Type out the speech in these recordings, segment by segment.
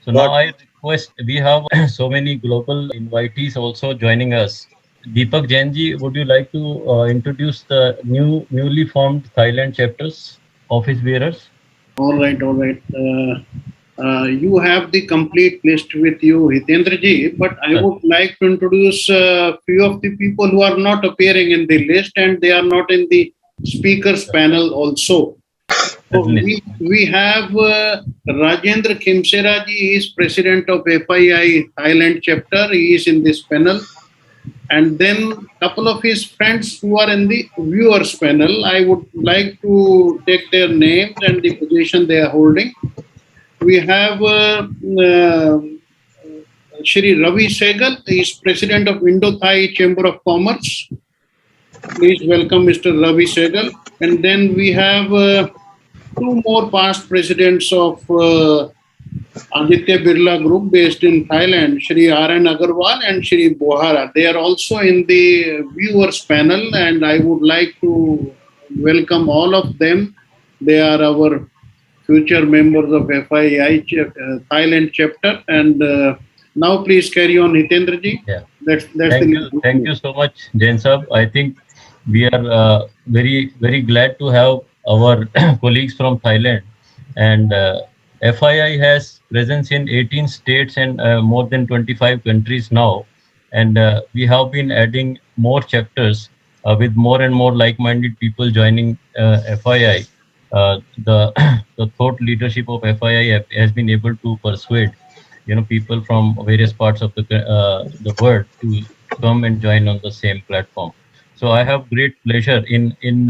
So now I request, we have so many global invitees also joining us. Deepak Jainji, would you like to introduce the newly formed Thailand chapters, office bearers? All right, all right. You have the complete list with you, Hitendraji, but I Yes, would like to introduce a few of the people who are not appearing in the list and they are not in the speakers panel also. So certainly. we have Rajendra Khimsera ji, he is president of FII Thailand chapter. He is in this panel. And then couple of his friends who are in the viewers panel. I would like to take their names and the position they are holding. We have Shri Ravi Segal, he is president of Indo-Thai Chamber of Commerce. Please welcome Mr. Ravi Segal. And then we have two more past presidents of Aditya Birla Group based in Thailand, Shri R.N. Agarwal and Shri Bohara. They are also in the viewers panel, and I would like to welcome all of them. They are our future members of FII Thailand chapter. And now, please carry on, Hitendraji. Yeah. That's the next. Thank you so much, Jain Sahab. I think we are very glad to have our colleagues from Thailand, and FII has presence in 18 states and more than 25 countries now, and we have been adding more chapters with more and more like-minded people joining FII. The the thought leadership of FII has been able to persuade people from various parts of the world to come and join on the same platform. So I have great pleasure in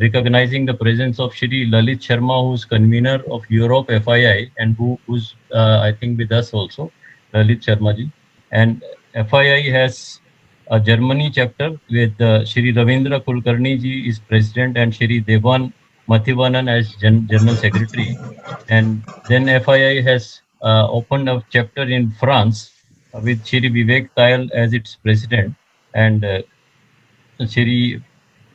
recognizing the presence of Shri Lalit Sharma, who's convener of Europe FII and who's I think with us also, Lalit Sharma ji. And FII has a Germany chapter with Shri Ravindra Kulkarni ji is president and Shri Devan Mathivanan as general secretary. And then FII has opened a chapter in France with Shri Vivek Tayal as its president and Shri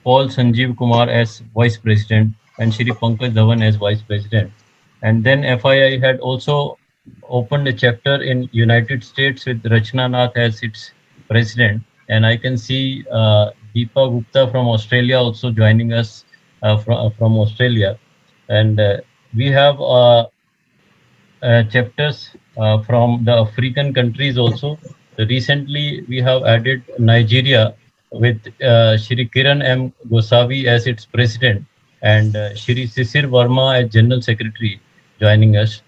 Paul Sanjeev Kumar as vice president and Shri Pankaj Dhawan as vice president. And then FII had also opened a chapter in United States with Rachna Nath as its president. And I can see Deepa Gupta from Australia also joining us from Australia. And we have chapters from the African countries also. Recently, we have added Nigeria with Shri Kiran M. Gosavi as its president and Shri Sisir Verma as general secretary joining us.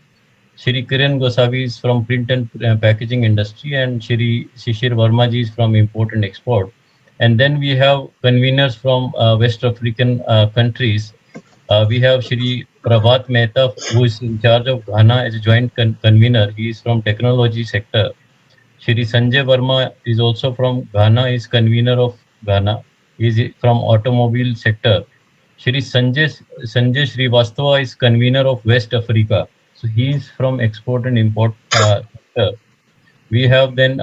Shri Kiran Gosavi is from print and packaging industry and Shri Shishir Verma ji is from import and export. And then we have conveners from West African countries. We have Shri Prabhat Mehta, who is in charge of Ghana as a joint convener. He is from technology sector. Shri Sanjay Verma is also from Ghana, is convener of Ghana. He is from automobile sector. Shri Sanjay Srivastava is convener of West Africa. So he is from export and import sector. We have then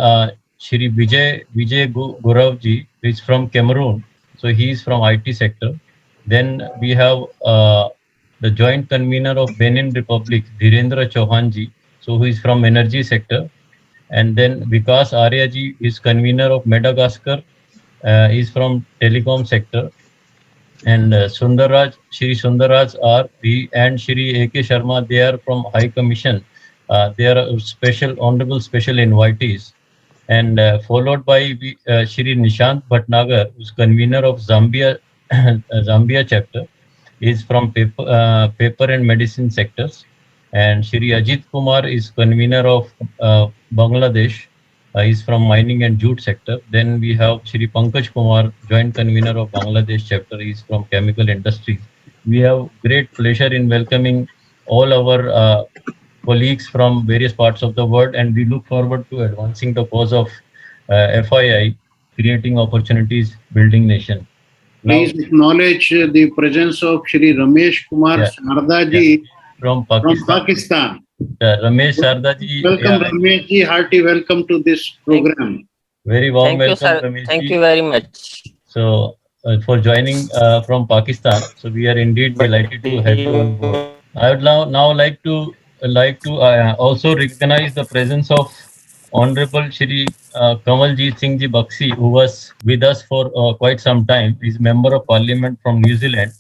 Shri Vijay Gaurav ji, who is from Cameroon. So he is from IT sector. Then we have the joint convener of Benin Republic, Dhirendra Chauhan ji. So who is from energy sector. And then Vikas Arya ji is convener of Madagascar. He is from telecom sector. And Shri Sundaraj R. He and Shri A.K. Sharma, they are from High Commission. They are honorable special invitees. And followed by Shri Nishant Bhatnagar, who's convener of Zambia chapter. He is from paper and medicine sectors. And Shri Ajit Kumar is convener of Bangladesh. He's from mining and jute sector. Then we have Shri Pankaj Kumar, joint convener of Bangladesh chapter. He's from chemical industries. We have great pleasure in welcoming all our colleagues from various parts of the world, and we look forward to advancing the cause of FII, creating opportunities, building nation. Now, Please acknowledge the presence of Shri Ramesh Kumar yeah, Sarda yeah, ji from from Pakistan, Pakistan. Ramesh Sardaji, Welcome, yeah, Ramesh ji. Hearty welcome to this Thank, very program. warm welcome, thank you, Ramesh sir. ji. Thank you very much. So, for joining from Pakistan. So, we are indeed But delighted to have you on board. I would now like to like to also recognize the presence of Honorable Shri Kamaljeet Singh Ji Bakshi, who was with us for quite some time. He's Member of Parliament from New Zealand,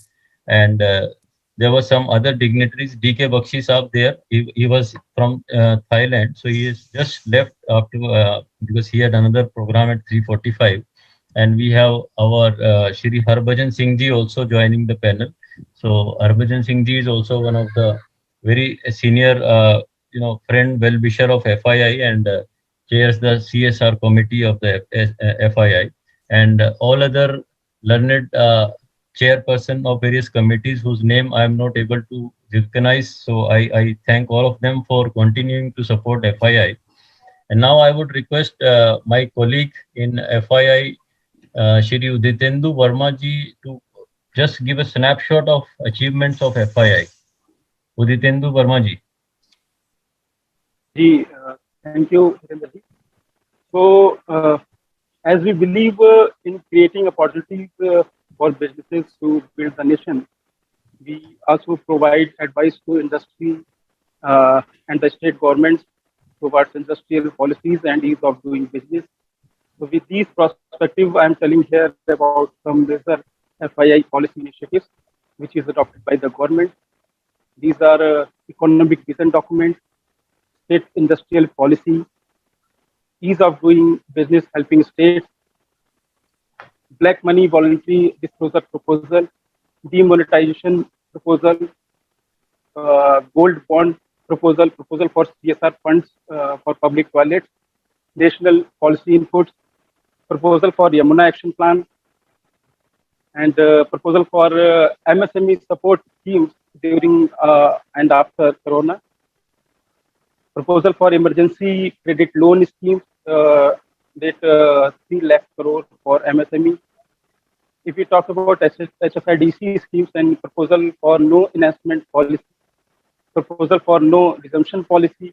and there were some other dignitaries. DK Bakshi Saab there. He was from Thailand, so he has just left after because he had another program at 3:45. And we have our Shri Harbhajan Singh Ji also joining the panel. So Harbhajan Singh Ji is also one of the very senior, friend, well-wisher of FII, and chairs the CSR committee of the FII, and all other learned chairperson of various committees whose name I am not able to recognize. So I thank all of them for continuing to support FII. And now I would request my colleague in FII, Shri Uditendu Verma ji, to just give a snapshot of achievements of FII. Uditendu Verma ji. Ji, thank you, Harinder ji. So, as we believe in creating opportunities for businesses to build the nation, we also provide advice to industry and the state governments towards industrial policies and ease of doing business. So, with these perspective, I am telling here about some major FII policy initiatives which is adopted by the government. These are economic vision document, state industrial policy, ease of doing business helping states, black money voluntary disclosure proposal, demonetization proposal, gold bond proposal, proposal for CSR funds for public toilets, national policy inputs, proposal for Yamuna action plan, and proposal for MSME support schemes during and after Corona, proposal for emergency credit loan schemes that 3 lakh crore for MSME. If we talk about HFIDC schemes and proposal for no enhancement policy, proposal for no resumption policy,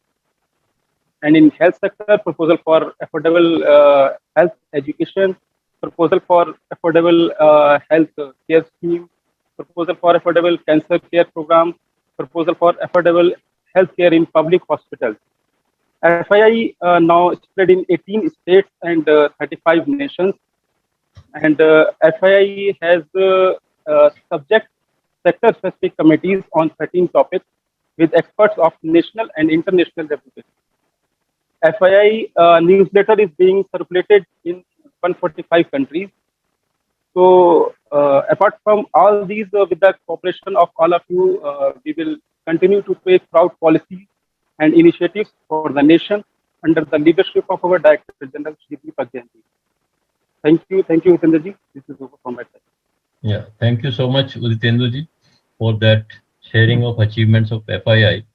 and in health sector, proposal for affordable health education, proposal for affordable health care scheme, proposal for affordable cancer care program, proposal for affordable healthcare in public hospitals. FII now spread in 18 states and 35 nations, and FII has subject sector-specific committees on 13 topics with experts of national and international reputation. FII newsletter is being circulated in 145 countries. So apart from all these, with the cooperation of all of you, we will continue to take proud policies and initiatives for the nation under the leadership of our Director General, Shri Deepak Jain ji. Thank you, Hiten ji. This is over from my side. Yeah, thank you so much, Uditendu ji, for that sharing of achievements of FII.